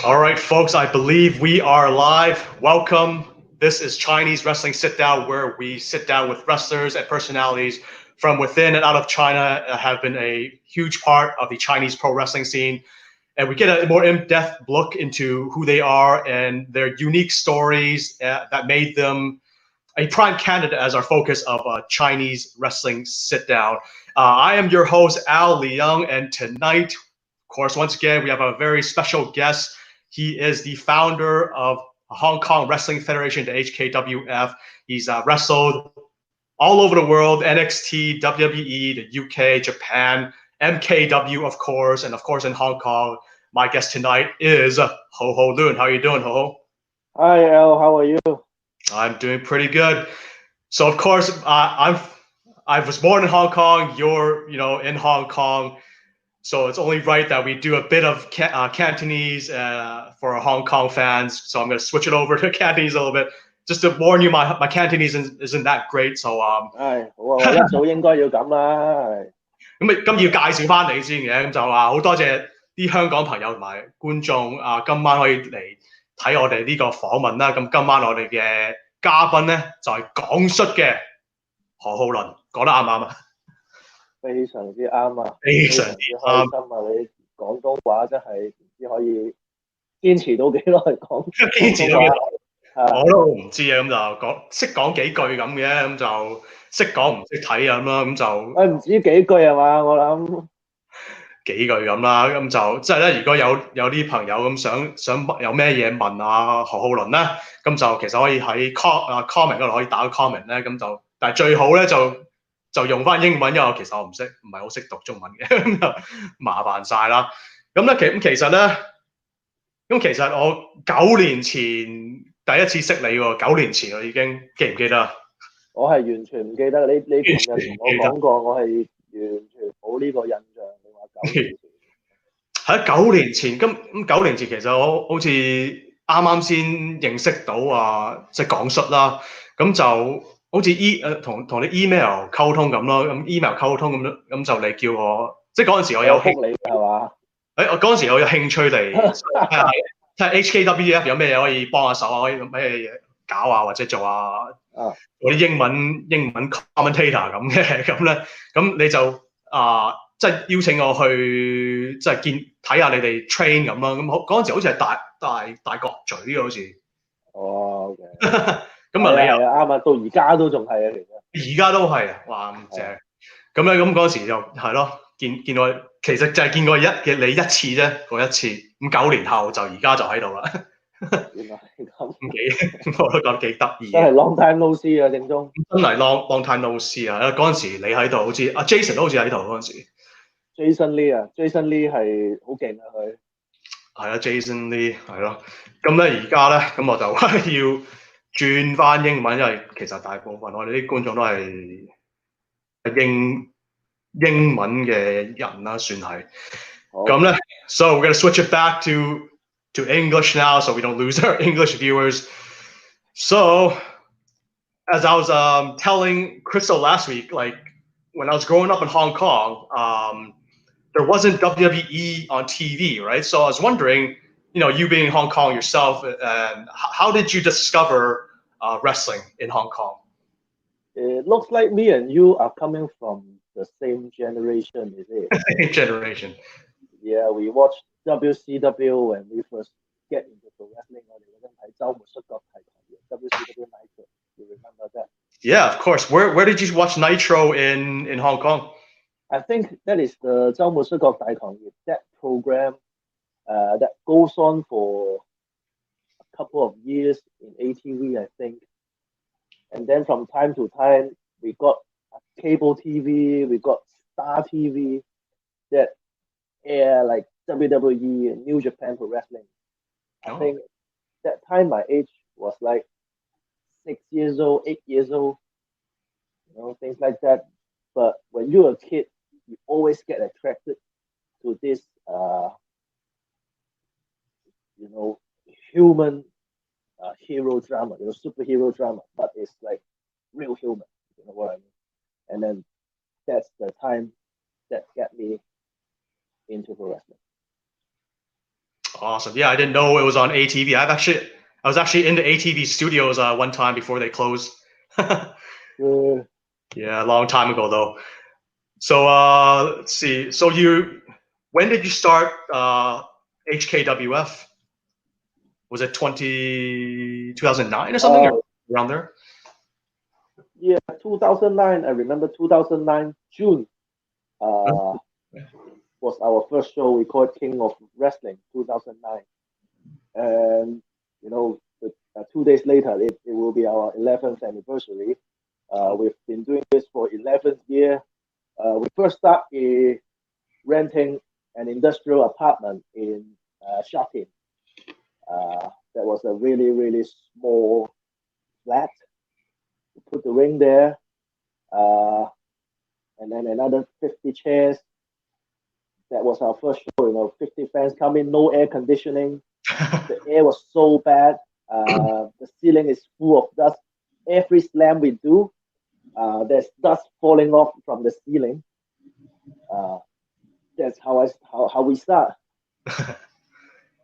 All right, folks, I believe we are live. Welcome. This is Chinese Wrestling Sit Down, where we sit down with wrestlers and personalities from within and out of China that have been a huge part of the Chinese pro wrestling scene. And we get a more in-depth look into who they are and their unique stories that made them a prime candidate as our focus of a Chinese Wrestling Sit Down. I am your host, Leung, and tonight, of course, once again, we have a very special guest. He is the founder of Hong Kong Wrestling Federation, the HKWF. He's wrestled all over the world, NXT, WWE, the UK, Japan, MKW, of course, and of course in Hong Kong. My guest tonight is Ho Lun. How are you doing, Ho? Hi, Al. How are you? I'm doing pretty good. So of course, I was born in Hong Kong. You're in Hong Kong. So it's only right that we do a bit of Cantonese for our Hong Kong fans. So I'm going to switch it over to Cantonese a little bit, just to warn you, my Cantonese isn't that great. So 我一早應該要咁啦，咁要介紹翻你先嘅，咁就好多謝啲香港朋友同埋觀眾今晚可以嚟睇我哋呢個訪問啦。咁今晚我哋嘅嘉賓咧就係講述嘅何浩倫，講得啱唔啱啊？非常之啱啊，非常之開心啊！你廣東話真係唔知可以堅持到幾耐講堅持到幾耐？啊！我都唔知啊，咁就識講幾句咁嘅，咁就識講唔識睇咁啦，咁就唔止幾句係嘛？我諗幾句咁啦，咁就即係咧，如果有啲朋友咁想有咩嘢問何浩倫咧，咁就其實可以喺comment 嗰度可以打個 comment 咧，咁就但係最好咧就用翻英文，因為其實我唔係好識讀中文嘅，咁就麻煩晒啦。咁咧其實我9年前第一次識你喎，9年前我已經記唔記得啊？我係完全唔記得，你琴日同我講過，我係完全冇呢個印象。你話9年前喺9年前，咁9年前其實我好似啱啱先認識到即係講述啦，咁就好似同你 email 溝通咁咯，咁 email 溝通咁就你叫我，即係嗰陣時我有覆你係嘛？我嗰陣時我有興趣嚟睇下 HKWF 有咩嘢可以幫下手啊，可以咩嘢搞啊，或者做嗰啲英文 commentator 咁嘅，咁咧咁你就即係邀請我去即係睇下你哋 train 咁啦，咁嗰陣時好似係大角咀嘅好似。哦，OK，咁你又啱啊，到而家都仲係啊，其實而家都係啊，哇咁正。咁咧咁嗰陣時就係咯，見過其實就係見過你一次啫，嗰一次。咁9年後就而家就喺度啦。原來係咁，我都覺得幾得意。真係 long time no see 啊，正宗。真係 long time no see 啊！嗰陣時你喺度，好似Jason 都好似喺度嗰陣時。Jason Lee 啊，Jason Lee 係好勁啊佢。係啊 ，Jason Lee 係咯。咁咧而家咧，咁我就要轉翻英文，因為其實大部分我哋啲觀眾都係英文嘅人啦，算係。咁咧，so we're gonna switch it back to English now, so we don't lose our English viewers. So, as I was telling Crystal last week, like when I was growing up in Hong Kong, there wasn't WWE on TV, right? So I was wondering, you being in Hong Kong yourself, how did you discover wrestling in Hong Kong? It looks like me and you are coming from the same generation, is it? Same generation. Yeah, we watched WCW when we first get into the wrestling. 我哋嗰陣睇週末摔角題台 WCW Nitro. You remember that? Yeah, of course. Where did you watch Nitro in Hong Kong? I think that is the 週末摔角大唐業 that program that goes on for a couple of years in ATV, I think. And then from time to time, we got cable TV, we got Star TV that air like WWE and New Japan Pro Wrestling. I think that time my age was like 6 years old, 8 years old, things like that. But when you're a kid, you always get attracted to this, human hero drama, superhero drama, but it's like real human, you know what I mean? And then that's the time that got me into pro wrestling. Awesome. Yeah, I didn't know it was on ATV. I was actually in the ATV studios one time before they closed. Yeah, a long time ago though. So let's see. So when did you start HKWF? Was it 2009 or something, or around there? Yeah, 2009. I remember 2009 June. Was our first show. We called King of Wrestling 2009, and you know, 2 days later, it will be our 11th anniversary. We've been doing this for 11th year. We first started renting an industrial apartment in Shatin. That was a really, really small flat. We put the ring there, and then another 50 chairs. That was our first show. 50 fans come in, no air conditioning. The air was so bad. The ceiling is full of dust. Every slam we do, there's dust falling off from the ceiling. That's how we start.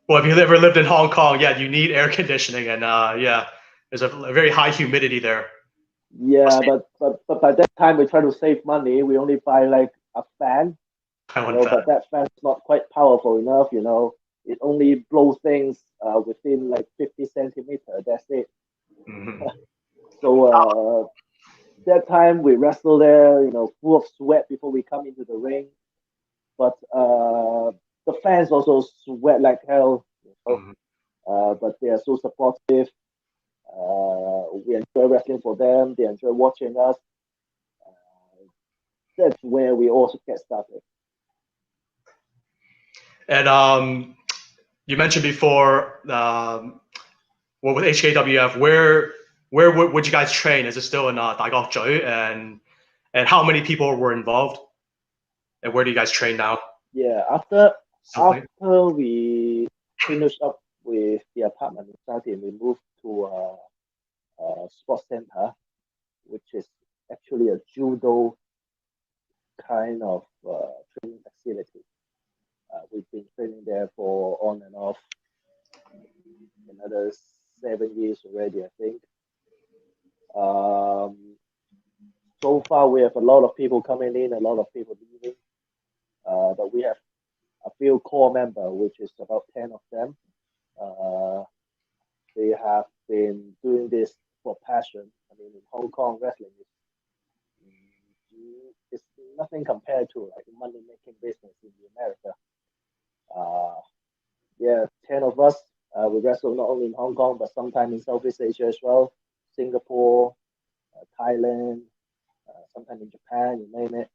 Well, if you ever lived in Hong Kong, yeah, you need air conditioning, and yeah, there's a very high humidity there. Yeah, but by that time we try to save money. We only buy like a fan, but that fan is not quite powerful enough. It only blows things within like 50 centimeters. That's it. Mm-hmm. So that time we wrestle there, full of sweat before we come into the ring. But the fans also sweat like hell. But they are so supportive. We enjoy wrestling for them. They enjoy watching us. That's where we also get started. And you mentioned before, with HKWF, where would you guys train? Is it still in Dai Gok Zhui? And how many people were involved? And where do you guys train now? Yeah, after we finished up with the apartment in Saudi, we moved to a sports center, which is actually a judo kind of training facility. We've been training there for on and off another 7 years already, I think. So far, we have a lot of people coming in, a lot of people leaving, but we have a few core members, which is about 10 of them. They have been doing this for passion. I mean, in Hong Kong, wrestling is nothing compared to like money-making business in America. Yeah, 10 of us. We wrestle not only in Hong Kong, but sometimes in Southeast Asia as well, Singapore, Thailand, sometimes in Japan, you name it.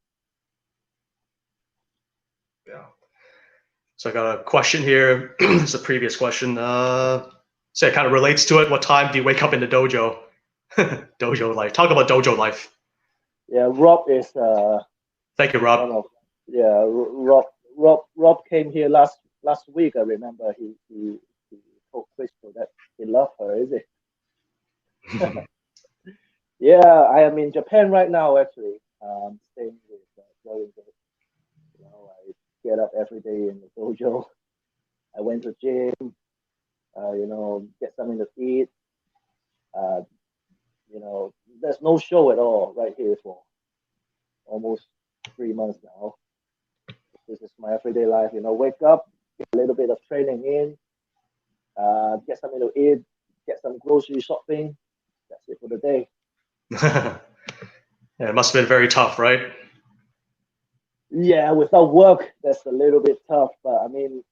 Yeah. So I got a question here. It's a previous question. So it kind of relates to it. What time do you wake up in the dojo? Dojo life. Talk about dojo life. Yeah, Rob is. Thank you, Rob. Rob came here last week. I remember he told Crystal that he loved her. Is it? Yeah, I am in Japan right now. Actually, staying with Joey. I get up every day in the dojo. I went to gym. Get something to eat. There's no show at all right here for almost 3 months now. This is my everyday life. Wake up, get a little bit of training in, get something to eat, get some grocery shopping. That's it for the day. Yeah, it must have been very tough, right? Yeah, without work, that's a little bit tough. But I mean,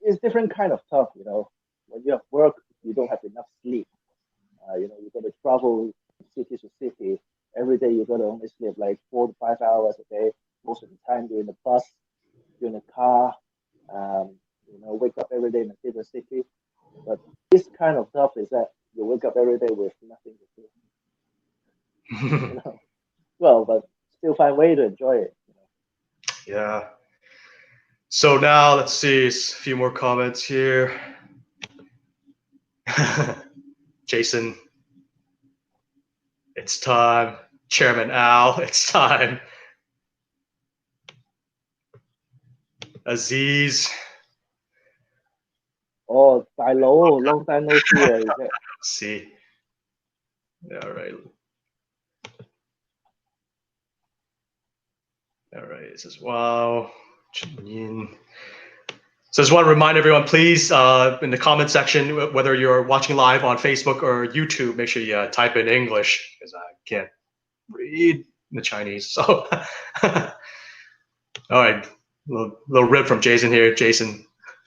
it's different kind of tough. When you have work, you don't have enough sleep. You got to travel city to city every day. You got to only sleep like 4 to 5 hours a day. Most of the time, you're in the bus, you're in the car. Wake up every day in a city. But this kind of stuff is that you wake up every day with nothing to do. Well, but still find way to enjoy it. Yeah. So now let's see a few more comments here. Jason, it's time. Chairman Al, it's time. Aziz, Oh, 大佬 long time no see. Is it? See. All right. All right. It says, wow. Yin. So just want to remind everyone, please, in the comment section, whether you're watching live on Facebook or YouTube, make sure you type in English because I can't read the Chinese. So, all right, little rib from Jason here. Jason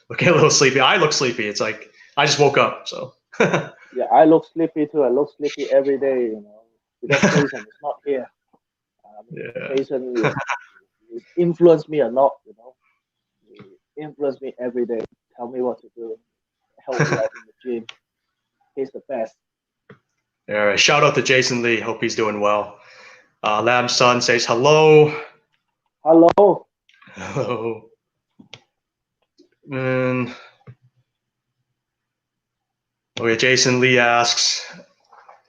looking a little sleepy. I look sleepy. It's like I just woke up. So, Yeah, I look sleepy too. I look sleepy every day, because Jason is not here. yeah. Jason is influenced me a lot. He influenced me every day. Tell me what to do. Help me out in the gym. He's the best. All right. Shout out to Jason Lee. Hope he's doing well. Lamb Sun says hello. Hello. Hello. And okay, Jason Lee asks,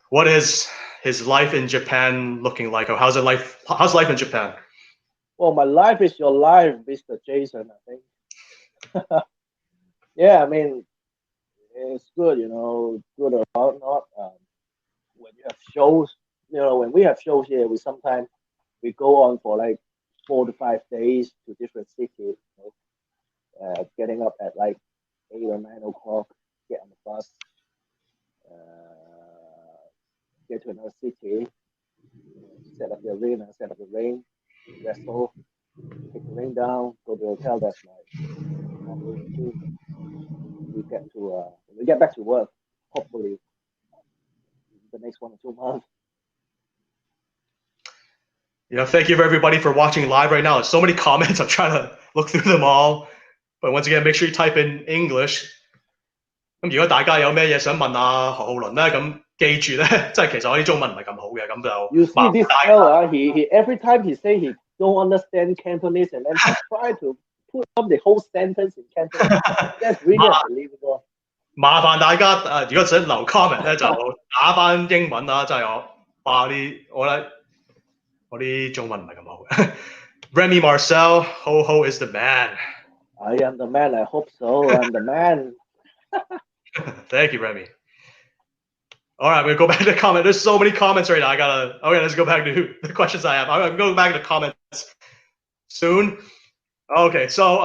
what is his life in Japan looking like? Or how's life in Japan? Well, my life is your life, Mr. Jason, I think. Yeah, I mean, it's good, good or not. When you have shows, when we have shows here, we go on for like 4 to 5 days to different cities. Getting up at like 8 or 9 o'clock, get on the bus, uh, get to another city, set up the arena, set up the ring, wrestle, take the ring down, go to the hotel. That's my normal routine. When we get back to work, hopefully the next 1 or 2 months. Thank you for everybody for watching live right now. There's so many comments. I'm trying to look through them all. But once again, make sure you type in English. 咁如果大家有咩嘢想問阿何浩倫咧，咁記住咧，即係其實我啲中文唔係咁好嘅，咁就 You 麻 see 煩 this 大家。fella, he every time he say he don't understand Cantonese, and then he try to put up the whole sentence in Cantonese. That's really unbelievable. 麻煩大家如果想留 comment 咧，就打翻英文啦，真係我啲中文唔係咁好。Remy Marcel, Ho Ho is the man. I am the man. I hope so. I'm the man. Thank you, Remy. All right, we're gonna go back to the comment. There's so many comments right now. Okay, let's go back to the questions I have. I'm going back to the comments soon. Okay, so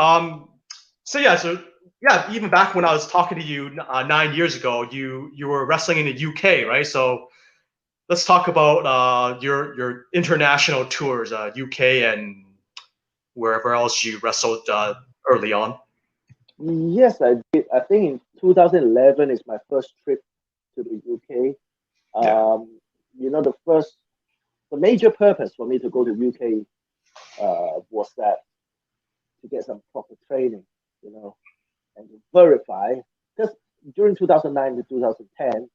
yeah, even back when I was talking to you 9 years ago, you were wrestling in the UK, right? So let's talk about your international tours, UK and wherever else you wrestled early on. Yes, I did. I think in 2011 is my first trip to the UK. Yeah. The major purpose for me to go to UK was that to get some proper training, and to verify. Because during 2009 to 2010,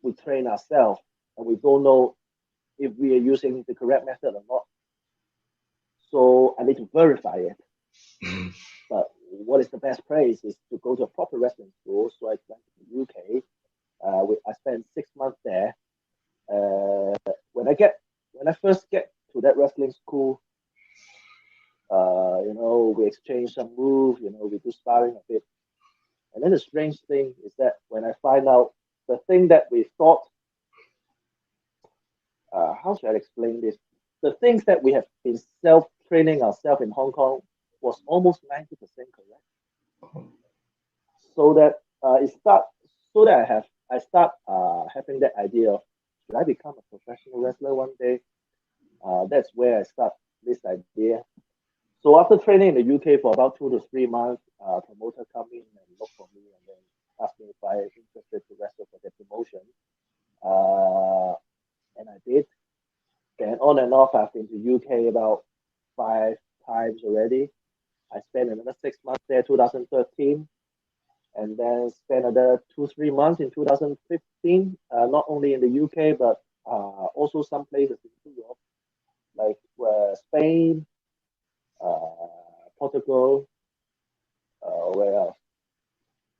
we train ourselves and we don't know if we are using the correct method or not. So I need to verify it. But what is the best place is to go to a proper wrestling school. So I went to the UK. I spent 6 months there. When I first get to that wrestling school, we exchange some moves. We do sparring a bit. And then the strange thing is that when I find out the thing that we thought, how should I explain this? The things that we have been self-training ourselves in Hong Kong was almost 90% correct. So that I start having that idea of, should I become a professional wrestler one day? That's where I start this idea. So after training in the UK for about 2 to 3 months, promoter come in and look for me and then ask me if I'm interested to wrestle for their promotion. And I did. Then on and off, I've been to UK about 5 times already. I spent another 6 months there, 2013, and then spent another 2 3 months in 2015. Not only in the UK, but also some places in Europe, like Spain, Portugal, where else?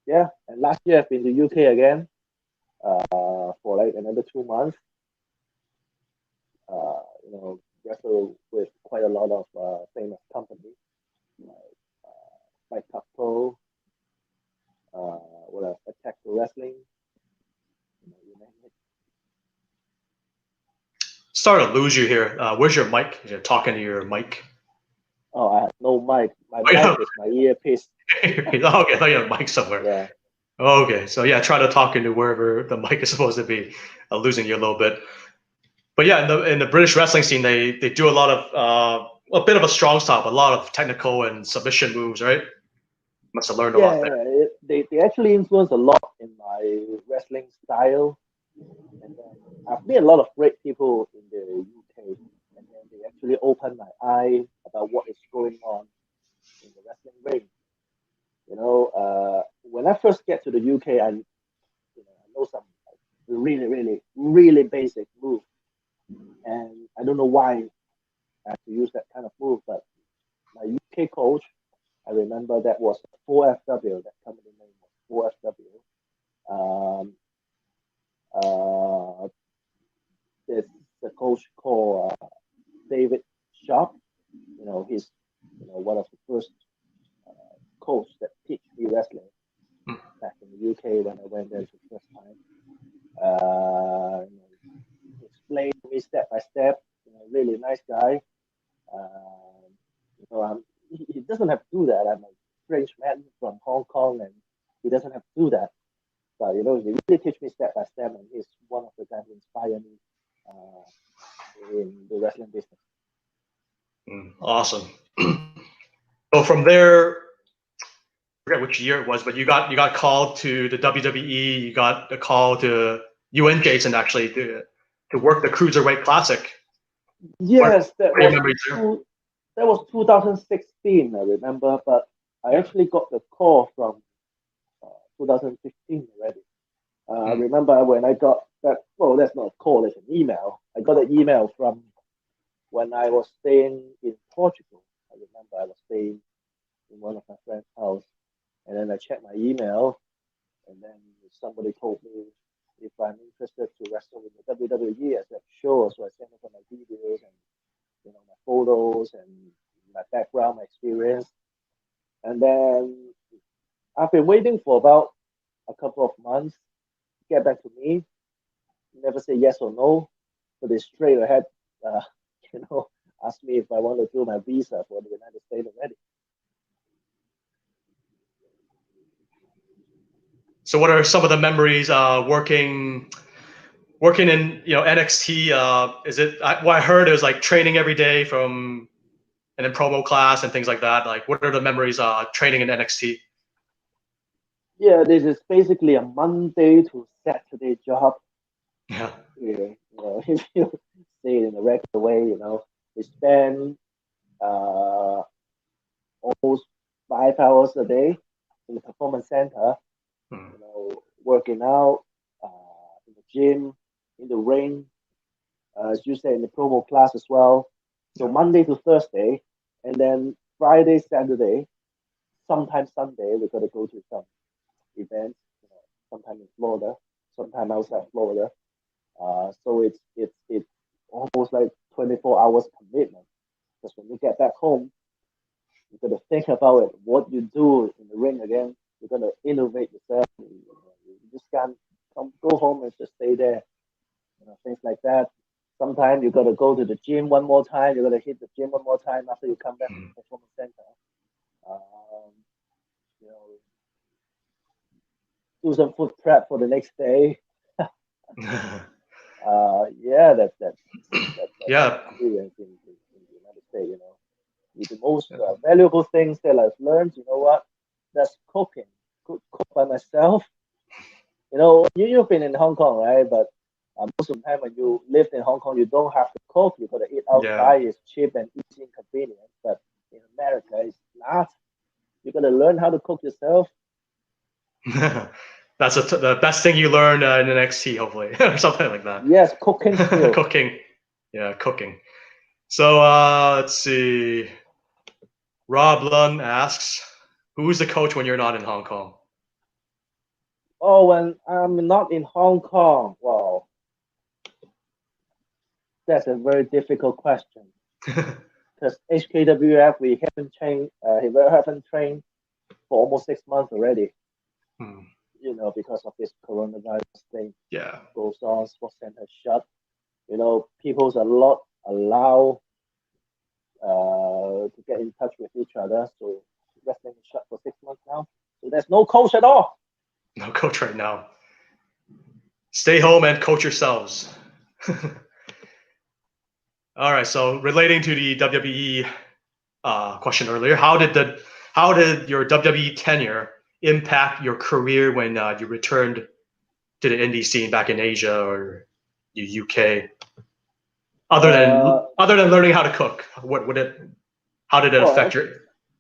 Yeah, and last year I've been to UK again for like another 2 months. Wrestle with quite a lot of famous companies like Mike Pro, Impact Pro Wrestling. You name it. Sorry to lose you here. Where's your mic? You're talking to your mic. Oh, I have no mic. My Oh, yeah. mic is my earpiece. Okay, I thought you had a mic somewhere. Yeah. Okay, so yeah, try to talk into wherever the mic is supposed to be. Losing you a little bit. But yeah, in the British wrestling scene, they do a lot of a bit of a strong style, a lot of technical and submission moves, right? Must have learned a lot there. Yeah, they actually influence a lot in my wrestling style. And then I've met a lot of great people in the UK, and then they actually opened my eye about what is going on in the wrestling ring. When I first get to the UK, I know some really, really, really basic move, and I don't know why I have to use that kind of move. But my UK coach, I remember that was 4FW. That company name was 4FW. There's a coach called David Sharp. He's one of the first coach that teach me wrestling back in the UK when I went there for the first time. He explained to me step by step. Really nice guy. He doesn't have to do that. I'm a strange man from Hong Kong, and he doesn't have to do that. But he really teach me step by step, and he's one of the guys who inspire me in the wrestling business. Awesome. So from there, I forget which year it was, but you got called to the WWE. You got a call to UN Jason actually to work the Cruiserweight Classic. Yes, that was 2016. I remember, but I actually got the call from 2015 already. I remember when I got that. Well, that's not a call; it's an email. I got an email from when I was staying in Portugal. I remember I was staying in one of my friend's house, and then I checked my email, and then somebody told me if I'm interested to wrestle in the WWE. I said sure. So I sent over my videos and my photos and my background, my experience, and then I've been waiting for about a couple of months to get back to me. Never say yes or no, but they straight ahead, asked me if I want to do my visa for the United States already. So what are some of the memories working in NXT? Is it what I heard? It was like training every day and then promo class and things like that. Like, what are the memories training in NXT? Yeah, this is basically a Monday to Saturday job. Yeah. If you say it in a regular way, we spend almost 5 hours a day in the performance center, working out in the gym, in the ring, as you say, in the promo class as well. So Monday to Thursday, and then Friday, Saturday, sometimes Sunday, we got to go to some events, sometime in Florida, sometime outside Florida. So it's almost like 24 hours commitment. Because when you get back home, you got to think about it. What you do in the ring again, you got to innovate yourself. You just can't go home and just stay there. Things like that. Sometimes you got to go to the gym one more time. You got to hit the gym one more time after you come back from the performance center. Do some food prep for the next day. That's yeah. Experience in the United States. The most valuable things that I've learned, that's cooking. Cook by myself. You've been in Hong Kong, right? But most of the time when you lived in Hong Kong, you don't have to cook. You got to eat outside. It's cheap and easy and convenient. But in America, it's not. You got to learn how to cook yourself. That's the best thing you learn in NXT, hopefully, or something like that. Yes, cooking skill. Cooking. Yeah, cooking. So let's see. Rob Lun asks, who's the coach when you're not in Hong Kong? Oh, when I'm not in Hong Kong, wow. That's a very difficult question. Because HKWF, we haven't trained for almost 6 months already. because of this coronavirus thing Yeah. goes on, sports center shut. People's a lot allow to get in touch with each other. So wrestling is shut for 6 months now. So there's no coach at all. No coach right now. Stay home and coach yourselves. All right. So relating to the WWE question earlier, how did your WWE tenure impact your career when you returned to the indie scene back in Asia or the UK? Other than learning how to cook, how did it affect your?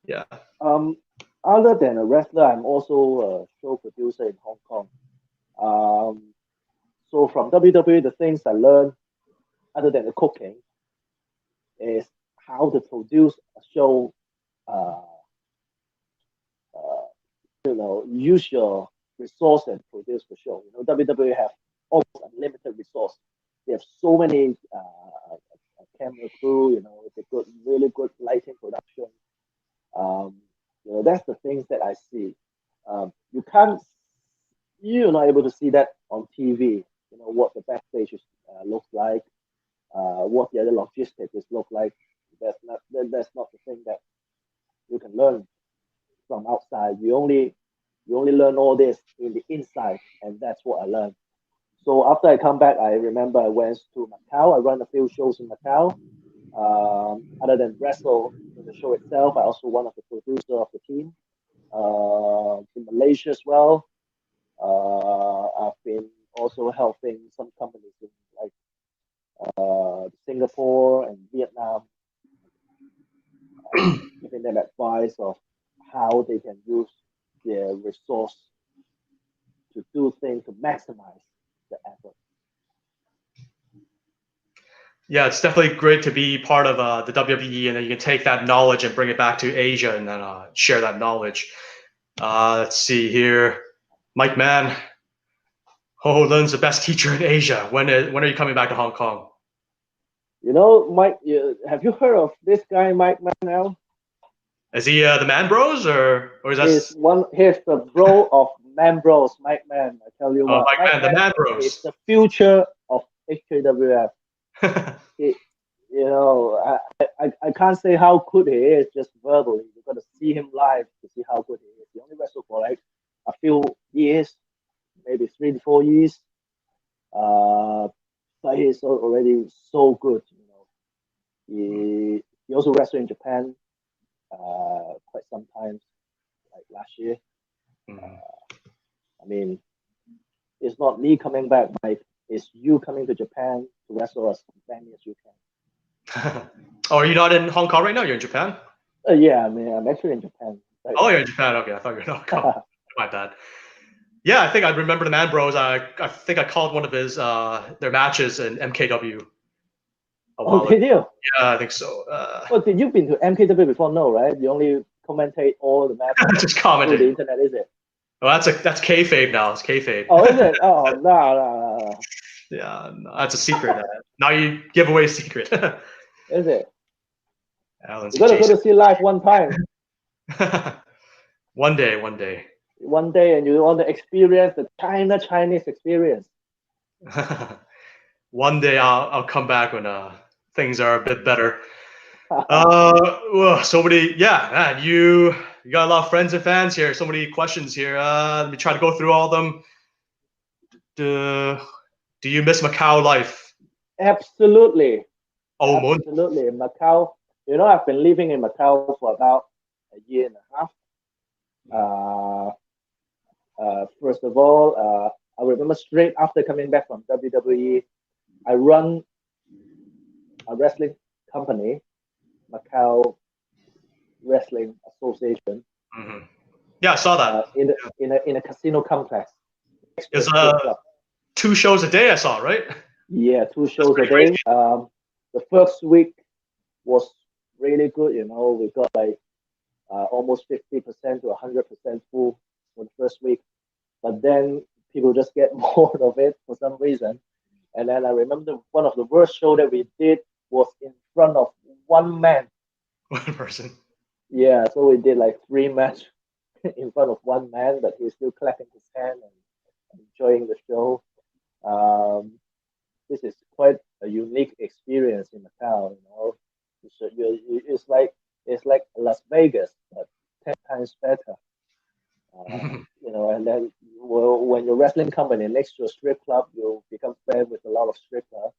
Yeah. Um, Other than a wrestler, I'm also a show producer in Hong Kong. So from WWE, the things I learned, other than the cooking, is how to produce a show. Uh, uh, use your resource and produce the show. WWE have almost unlimited resource. They have so many camera crew. They got really good lighting production. Um, that's the things that I see. You can't, you're not able to see that on TV. What the backstage looks like, what the other logistics look like. That's not the thing that you can learn from outside. You only learn all this in the inside, and that's what I learned. So after I come back, I remember I went to Macau. I run a few shows in Macau. Other than wrestle in the show itself, I also one of the producer of the team. In Malaysia as well. I've been also helping some companies in like Singapore and Vietnam, giving them advice of how they can use their resource to do things to maximize the effort. Yeah, it's definitely great to be part of the WWE, and then you can take that knowledge and bring it back to Asia, and then share that knowledge. Let's see here, Mike Mann. Ho Lun's the best teacher in Asia. When are you coming back to Hong Kong? Mike, have you heard of this guy, Mike Manel? Is he the Man Bros or is that? He's the bro of Man Bros, Mike Man. I tell you what, Mike Mann, the Man Bros. Is the future of HKWF. I can't say how good he is just verbally. You've got to see him live to see how good he is. He only wrestled for like a few years, maybe 3 to 4 years. But he's already so good. He also wrestled in Japan quite sometimes, like last year. I mean, it's not me coming back, Mike. It's you coming to Japan to wrestle as many as you can. Oh, are you not in Hong Kong right now? You're in Japan? Yeah, I mean, I'm actually in Japan. Oh, you're in Japan. Okay, I thought you were in Hong Kong. My bad. Yeah, I think I remember the Man Bros. I think I called one of their matches in MKW. Did you? Yeah, I think so. Well, did you been to MKW before? No, right? You only commentate all the matches. Just commentate. Through the internet, is it? Well, that's kayfabe now. It's kayfabe. Oh, is it? Oh, no. Yeah, no, that's a secret. Now you give away a secret. Is it? Alan's you gotta go to see live one time. One day. One day, and you want to experience the Chinese experience. One day I'll come back when things are a bit better. So many, man, you got a lot of friends and fans here. So many questions here. Let me try to go through all of them. Do you miss Macau life? Absolutely. Oh, absolutely. Macau. I've been living in Macau for about a year and a half. First of all, I remember straight after coming back from WWE, I run a wrestling company, Macau Wrestling Association. Mm-hmm. Yeah, I saw that. In a casino complex. It's 2 shows a day, I saw, right? Yeah, 2 shows a day. The first week was really good. We got like almost 50% to 100% full for the first week. But then people just get bored of it for some reason. And then I remember one of the worst show that we did was in front of one man. One person. Yeah, so we did like 3 matches in front of one man, but he's still clapping his hand and enjoying the show. Um, this is quite a unique experience in Macau. It's like Las Vegas, but 10 times better. And then when your wrestling company next to a strip club, you become friends with a lot of strippers.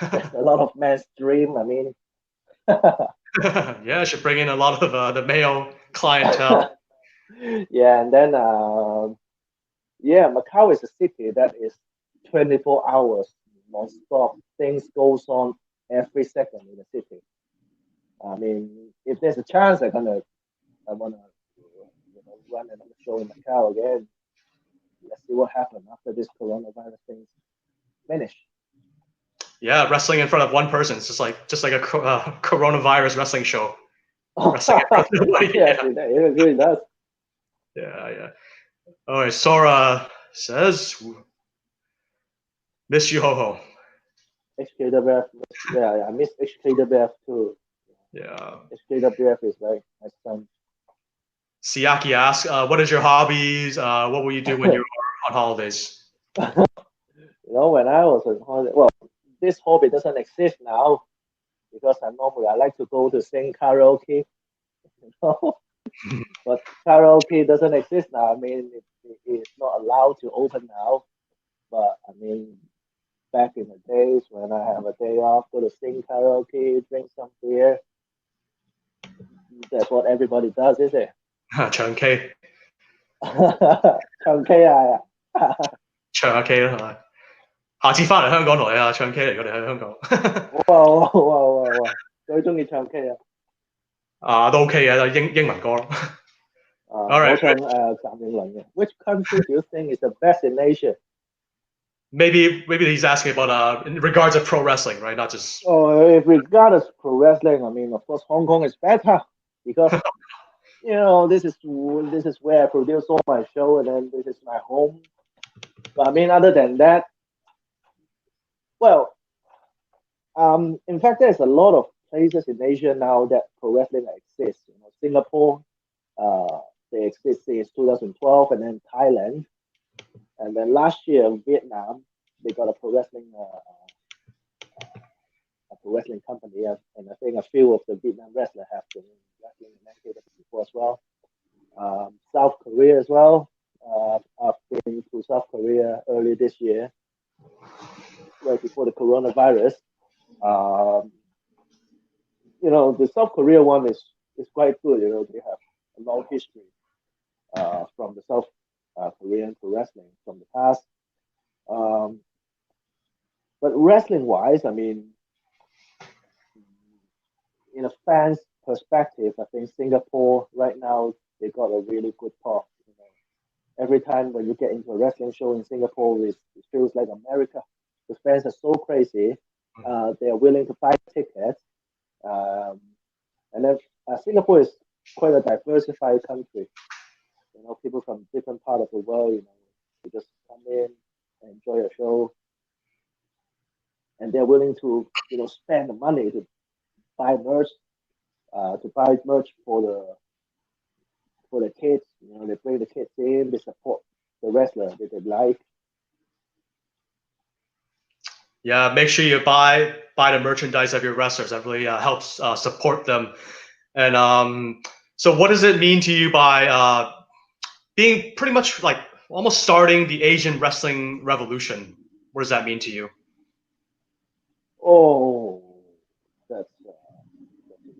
That's a lot of men's dream. I mean, Yeah, should bring in a lot of the male clientele. yeah, and then yeah, Macau is a city that is 24 hours non-stop. Things goes on every second in the city. I mean, if there's a chance, I wanna run another show in Macau again. Let's see what happens after this coronavirus thing finish. Yeah, wrestling in front of one person. It's just like a coronavirus wrestling show. Wrestling in front of nobody. Yes, Yeah, it really does. yeah. All right, Sora says, "Miss you, Ho Ho." HKWF, yeah, I miss HKWF too. Yeah. HKWF is like my son. Siaki asks, "What is your hobbies? What will you do when you're on holidays?" When I was on holiday, well, this hobby doesn't exist now because I like to go to sing karaoke. You know? But karaoke doesn't exist now. I mean, it's not allowed to open now. But I mean, back in the days when I have a day off, go to sing karaoke, drink some beer. That's what everybody does, is it? 唱 K，唱 K 啊！唱下 K 啦，係咪？下次翻嚟香港同你啊唱 K 嚟，我哋喺香港哇！最中意唱 K 啊！啊都 OK 嘅，英文歌咯。All 我 right, 唱譚詠麟嘅。Which country do you think is the best in Asia? maybe he's asking about in regards of pro wrestling, right? Not just Oh, if regardless pro wrestling, I mean, of course, Hong Kong is better because this is where I produce all my show, and then this is my home. But I mean, other than that, well, in fact, there's a lot of places in Asia now that pro wrestling exists. Singapore, they exist since 2012, and then Thailand, and then last year Vietnam, they got a pro wrestling company, and I think a few of the Vietnam wrestlers have been wrestling in NKW before as well. South Korea as well. I've been to South Korea early this year, right before the coronavirus. The South Korea one is quite good. They have a long history from the South Korean pro wrestling from the past. But wrestling wise, I mean, in a fan's perspective, I think Singapore right now they got a really good talk. Every time when you get into a wrestling show in Singapore, it feels like America. The fans are so crazy. They are willing to buy tickets. And then Singapore is quite a diversified country. People from different part of the world, they just come in and enjoy a show. And they're willing to, spend the money to buy merch, for the kids. They bring the kids in, they support the wrestler that they like. yeah, make sure you buy the merchandise of your wrestlers. That really helps support them. And so, what does it mean to you by being pretty much like almost starting the Asian wrestling revolution? What does that mean to you? Oh, that's a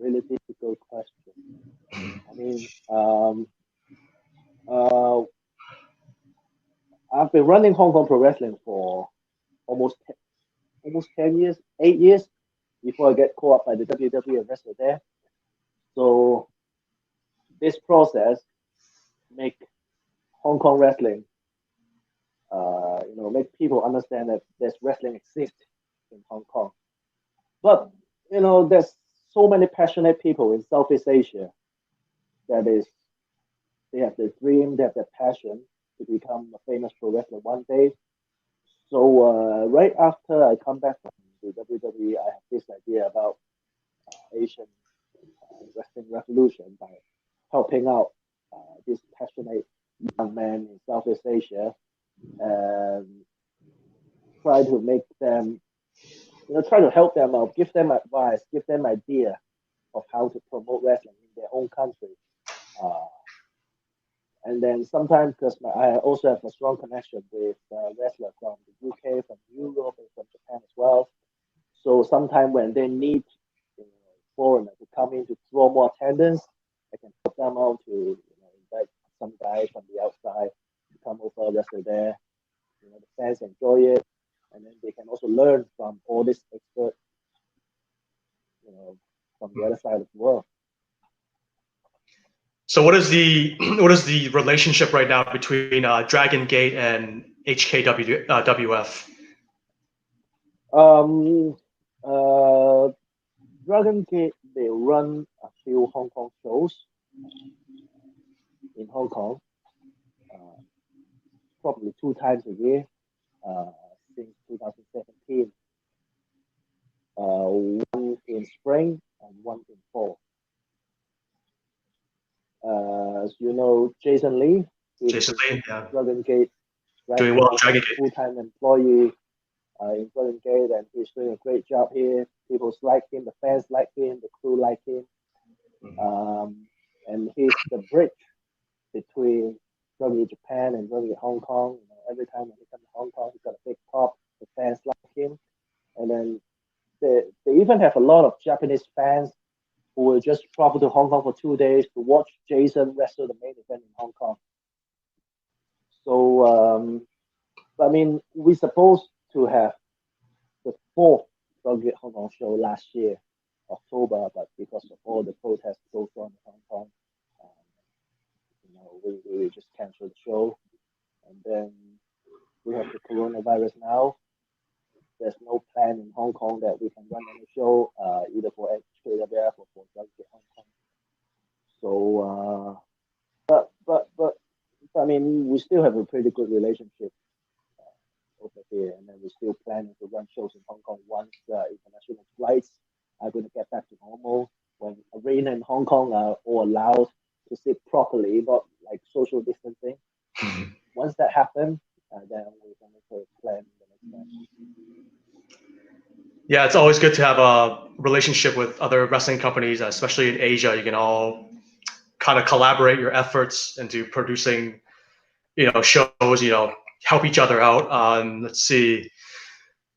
really difficult question. I mean, I've been running Hong Kong Pro Wrestling for almost 10 years, 8 years before I get called up by the WWE and wrestled there. So this process make Hong Kong wrestling, make people understand that there's wrestling exists in Hong Kong. But there's so many passionate people in Southeast Asia they have the dream, they have the passion to become a famous pro wrestler one day. So right after I come back from the WWE, I have this idea about Asian wrestling revolution by helping out these passionate young men in Southeast Asia, and try to make them, try to help them out, give them advice, give them idea of how to promote wrestling in their own country. Uh, and then sometimes, because I also have a strong connection with wrestlers from the UK, from Europe, and from Japan as well. So sometimes when they need foreigners to come in to draw more attendance, I can help them out to invite some guys from the outside to come over, wrestle there. The fans enjoy it, and then they can also learn from all these experts, from the other side of the world. So what is the relationship right now between Dragon Gate and HKWF? Dragon Gate, they run a few Hong Kong shows in Hong Kong, probably 2 times a year since 2017. One in spring and one in fall. As you know, Jason Lee, Jason Lee, yeah, Dragon Gate, doing well. Dragon Gate, full-time employee in Dragon Gate, and he's doing a great job here. People like him, the fans like him, the crew like him, and he's the bridge between Dragon Gate Japan and Dragon Gate Hong Kong. Every time when he comes to Hong Kong, he's got a big pop. The fans like him, and then they even have a lot of Japanese fans who will just travel to Hong Kong for 2 days to watch Jason wrestle the main event in Hong Kong. So, we're supposed to have the 4th Dragon Gate Hong Kong show last year, October, but because of all the protests going on in Hong Kong, we just canceled the show. And then we have the coronavirus now. There's no plan in Hong Kong that we can run any show, either for HKWF or for Dragon Gate Hong Kong. So, we still have a pretty good relationship over here, and then we're still planning to run shows in Hong Kong once international flights are going to get back to normal, when arena in Hong Kong are all allowed to sit properly, not like social distancing. Once that happens, then we can make a plan the next time. Yeah, it's always good to have a relationship with other wrestling companies, especially in Asia. You can all kind of collaborate your efforts into producing, shows, help each other out. Let's see.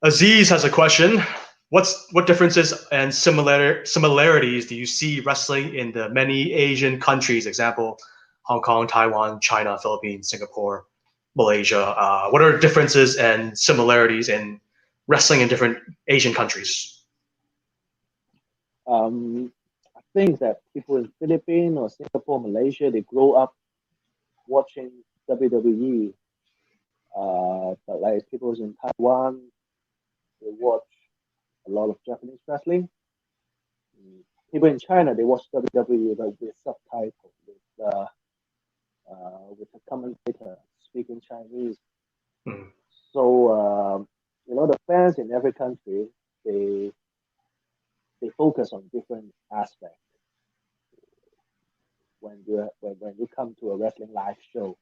Aziz has a question. What differences and similarities do you see wrestling in the many Asian countries? Example, Hong Kong, Taiwan, China, Philippines, Singapore, Malaysia. What are differences and similarities in wrestling in different Asian countries? I think that people in Philippines or Singapore, Malaysia, they grow up watching WWE. But like people in Taiwan, they watch a lot of Japanese wrestling. People in China, they watch WWE but with subtitles, with a commentator speaking Chinese. So the fans in every country, they focus on different aspects when you come to a wrestling live show.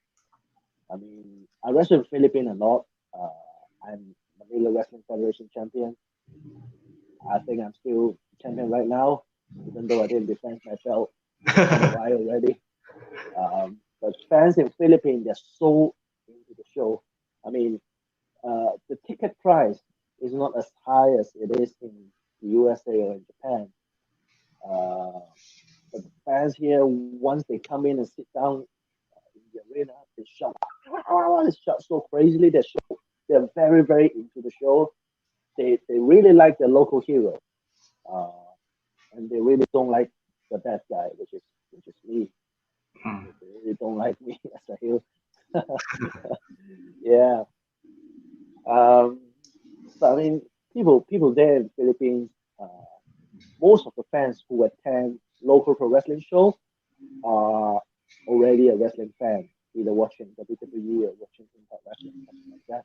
I wrestle in Philippines a lot. I'm Manila Wrestling Federation champion. I think I'm still champion right now, even though I didn't defend my belt for a while already. But fans in Philippines, they're so into the show. The ticket price is not as high as it is in the USA or in Japan. But the fans here, once they come in and sit down in the arena, they shout so crazily. They're very, very into the show. They really like the local hero, and they really don't like the bad guy, which is me. They really don't like me as a heel. Yeah. But people there in the Philippines, most of the fans who attend local pro wrestling shows are already a wrestling fan, either watching WWE or watching Impact Wrestling, something like that.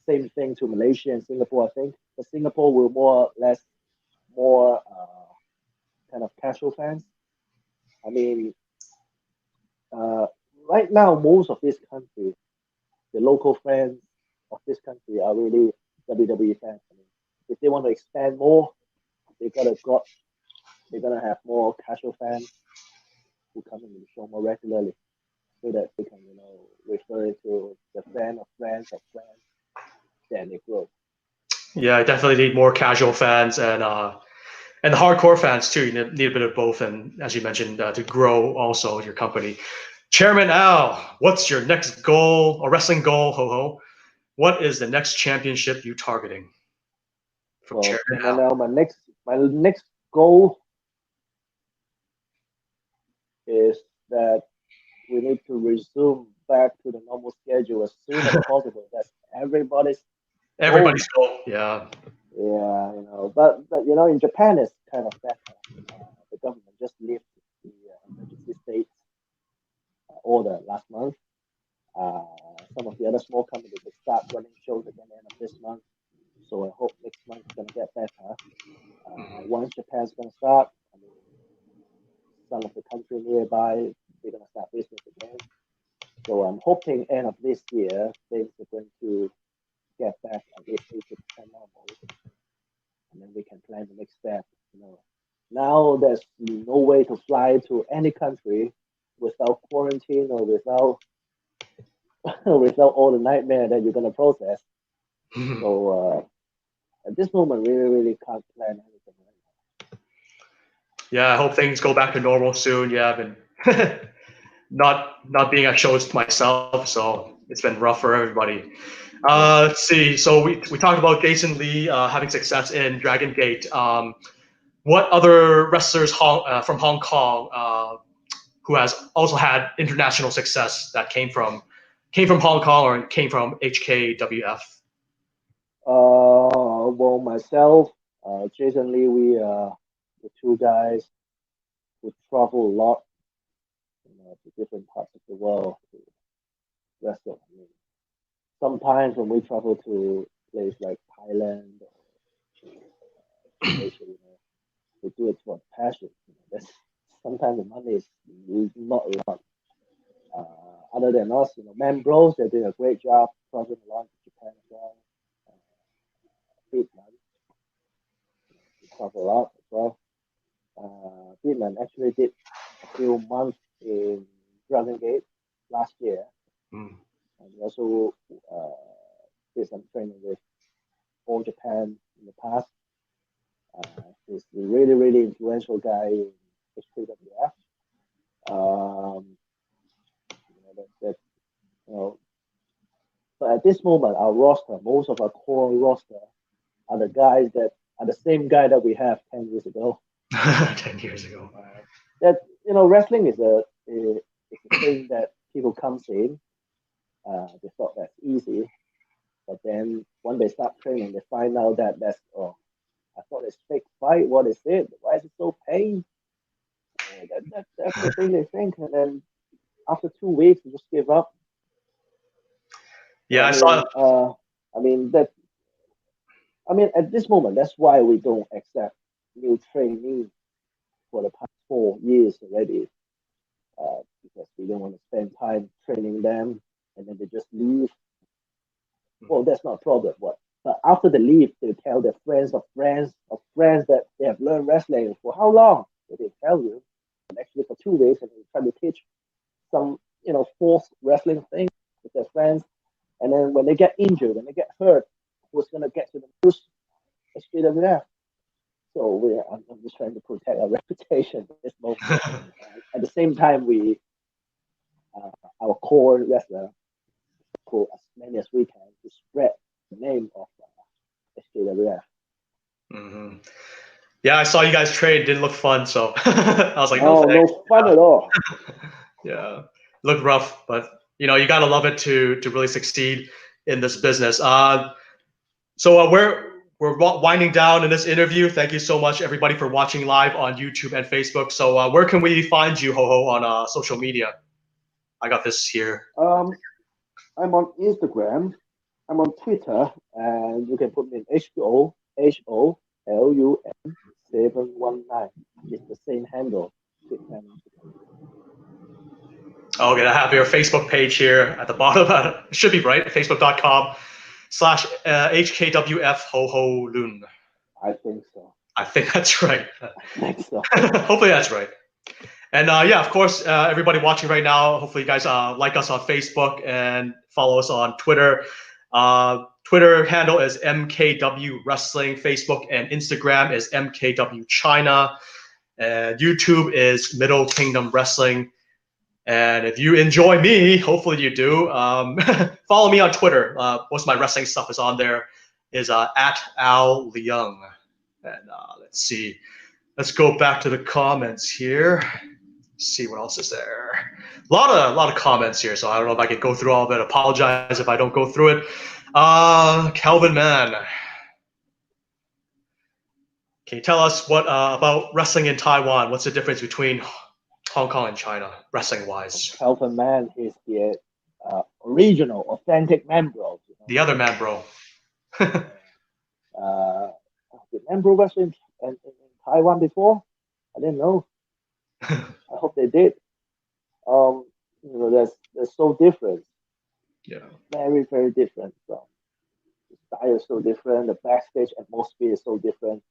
Same thing to Malaysia and Singapore, I think. But Singapore will more kind of casual fans. I mean, right now, most of this country, the local fans of this country are really WWE fans. I mean, if they want to expand more, they're gonna have more casual fans who come in the show more regularly, so that they can, refer it to the friend of friends of friends, then it grows. Yeah, I definitely need more casual fans and the hardcore fans too. You need a bit of both, and as you mentioned, to grow also your company. Chairman Al, what's your next goal or wrestling goal, Ho Ho? What is the next championship you targeting? From Well, Chairman and Al. now my next goal is that we need to resume back to the normal schedule as soon as possible. That's everybody's goal. Everybody's goal. Yeah. Yeah, but in Japan it's kind of better. The government just lifted the emergency state order last month. Some of the other small companies will start running shows again end of this month. So I hope next month is gonna get better. Once Japan's gonna start, I mean, some of the country nearby they're gonna start business again. So I'm hoping end of this year things are going to get back at least 80% normal, and then we can plan the next step. Now there's no way to fly to any country without quarantine or without without all the nightmare that you're gonna process. So at this moment, really, really can't plan anything right now. Yeah, I hope things go back to normal soon. Yeah, I've been not being at shows myself, so it's been rough for everybody. Let's see. So we talked about Jason Lee having success in Dragon Gate. What other wrestlers from Hong Kong who has also had international success that came from Hong Kong or came from HKWF? Well, myself, Jason Lee, we are the two guys who travel a lot, to different parts of the world to wrestle. I mean, sometimes when we travel to place like Thailand or Malaysia, we do it for passion. That's sometimes the money is not a lot. Other than us, Man Bros, they're doing a great job traveling around to Japan as well. Friedman, we travel a lot as well. Friedman actually did a few months in Dragon Gate last year, Mm. and he also did some training with All Japan in the past. He's a really, really influential guy in HKWF. That you know, but at this moment, our roster, most of our core roster, are the guys that are the same guy that we have 10 years ago. 10 years ago. That wrestling is a thing that people come in. They thought that's easy, but then when they start training, they find out that I thought it's fake fight. What is it? Why is it so pain? That's the thing they think, and then after 2 weeks, they just give up. Yeah, I I saw. mean, at this moment, that's why we don't accept new trainees for the past 4 years already, because we don't want to spend time training them and then they just leave. Well, that's not a problem. What? But after they leave, they tell their friends of friends of friends that they have learned wrestling for how long? They tell you, and actually for 2 weeks, and they try to teach some, forced wrestling thing with their friends. And then when they get injured, when they get hurt, who's gonna get to the news? HKWF. So I'm just trying to protect our reputation at this moment. At the same time, our core wrestler, pull as many as we can to spread the name of HKWF. Mm-hmm. Yeah, I saw you guys trade. Didn't look fun, so I was like, no No, thanks. no fun at all. Yeah, looked rough, but you gotta love it to really succeed in this business. So we're winding down in this interview. Thank you so much, everybody, for watching live on YouTube and Facebook. So where can we find you, Ho Ho, on social media? I got this here. I'm on Instagram. I'm on Twitter, and you can put me in HOLUN 719. It's the same handle. Okay, I have your Facebook page here at the bottom. It should be right. Facebook.com/HKWF Ho Lun. I think so. I think that's right. I think so. Hopefully that's right. And yeah, of course, everybody watching right now, hopefully you guys like us on Facebook and follow us on Twitter. Twitter handle is MKW Wrestling. Facebook and Instagram is MKW China. And YouTube is Middle Kingdom Wrestling. And if you enjoy me, hopefully you do, follow me on Twitter. Most of my wrestling stuff is on there. Is at Al Leung. And let's see. Let's go back to the comments here. See what else is there. A lot of comments here, so I don't know if I can go through all of it. Apologize if I don't go through it. Calvin Mann, can you tell us what about wrestling in Taiwan? What's the difference between Hong Kong and China, wrestling wise? Calvin Mann is the original, authentic man bro. You know? The other man bro. Did man bro wrestling in Taiwan before? I didn't know. I hope they did. You know, they're so different. Yeah. Very, very different. So the style is so different. The backstage atmosphere is so different.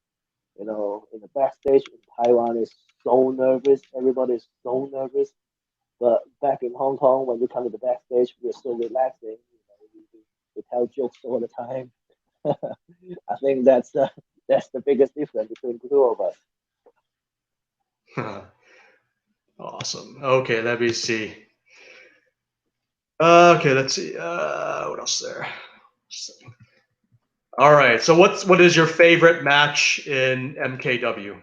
You know, in the backstage in Taiwan is so nervous. Everybody is so nervous. But back in Hong Kong, when we come to the backstage, we're so relaxing. You know, we tell jokes all the time. I think that's the biggest difference between the two of us. Awesome. Okay, let me see. Okay, let's see. What else is there? All right. So what is your favorite match in MKW?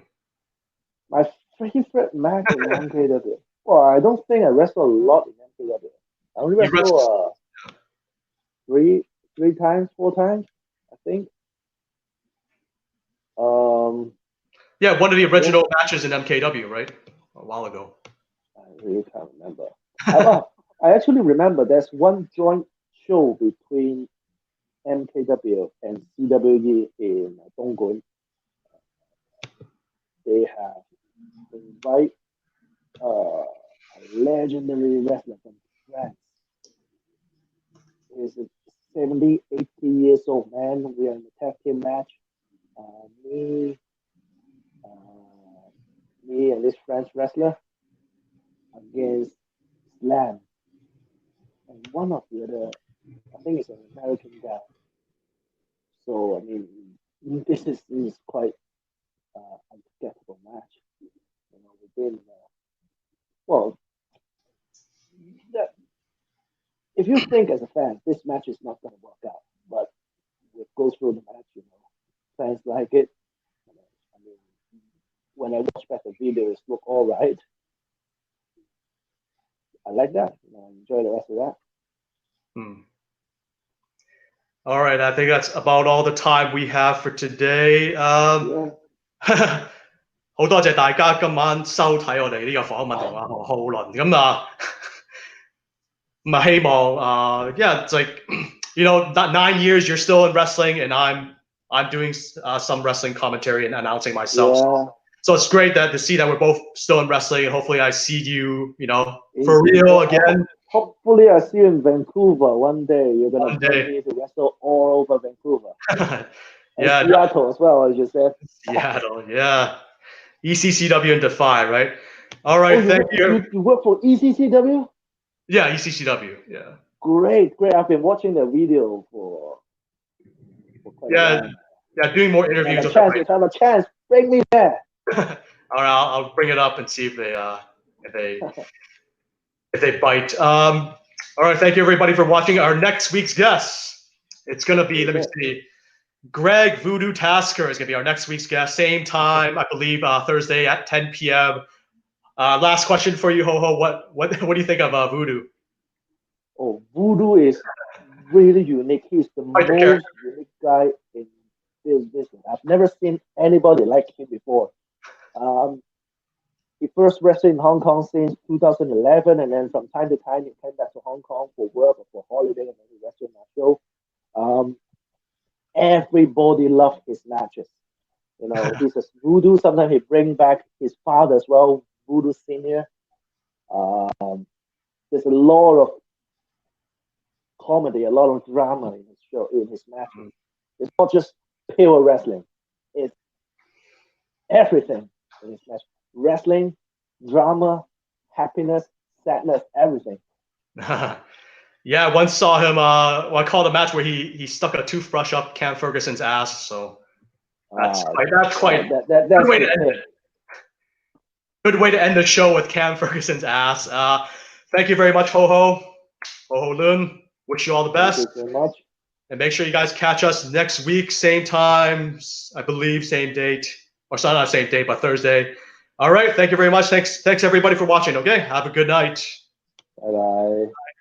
My favorite match in MKW. Well, I don't think I wrestled a lot in MKW. I only wrestled three times, 4 times, I think. Yeah, one of the original matches in MKW, right? A while ago. I really can't remember. I actually remember there's one joint show between MKW and CWE in Dongguan. They have invited a legendary wrestler from France. He's a 70, 80 years old man. We are in a tag team match. Me and this French wrestler against Slam. And one of the other, I think it's an American guy. So, I mean, this is quite unforgettable match. You know, within, well, if you think as a fan, this match is not going to work out, but it goes through the match, you know, fans like it. I mean, when I watch back the videos, look all right. I like that. You know, I enjoy the rest of that. All right, I think that's about all the time we have for today. 好多謝大家今晚收睇我哋呢個訪問同阿何浩倫咁啊，咁啊希望yeah, it's like you know, that 9 years you're still in wrestling and I'm doing some wrestling commentary and announcing myself. Yeah. So it's great to see that we're both still in wrestling, and hopefully I see you, you know, for real again. Hopefully I see you in Vancouver one day. You're gonna bring me to wrestle all over Vancouver. Yeah, Seattle as well, as you said. Seattle, yeah. ECCW and Defy, right? All right, thank you. You work for ECCW? Yeah, ECCW, yeah. Great. I've been watching the video for quite a while. Yeah, doing more interviews. If I have a chance, bring me there. All right, I'll bring it up and see if they bite. All right, thank you everybody for watching. Our next week's guest, it's gonna be, let me see, Greg Voodoo Tasker is gonna be our next week's guest. Same time, I believe, Thursday at 10 p.m. Last question for you, Ho Ho. What do you think of Voodoo? Oh, Voodoo is really unique. He's the most unique guy in this business. I've never seen anybody like him before. He first wrestled in Hong Kong since 2011, and then from time to time he came back to Hong Kong for work or for holiday, and then he wrestled in our show. Everybody loved his matches. You know, he's a Voodoo. Sometimes he bring back his father as well, Voodoo Senior. there's a lot of comedy, a lot of drama in his show, in his matches. It's not just pure wrestling; it's everything in his match. Wrestling, drama, happiness, sadness, everything. Yeah, I once saw him. Well, I called a match where he stuck a toothbrush up Cam Ferguson's ass. So that's quite that's good way to end thing. it. Good way to end the show with Cam Ferguson's ass. Thank you very much, Ho Lun. Wish you all the best. Thank you so much. And make sure you guys catch us next week, same time, I believe, same date. Or it's not same date, but Thursday. All right. Thank you very much. Thanks everybody for watching. Okay. Have a good night. Bye bye.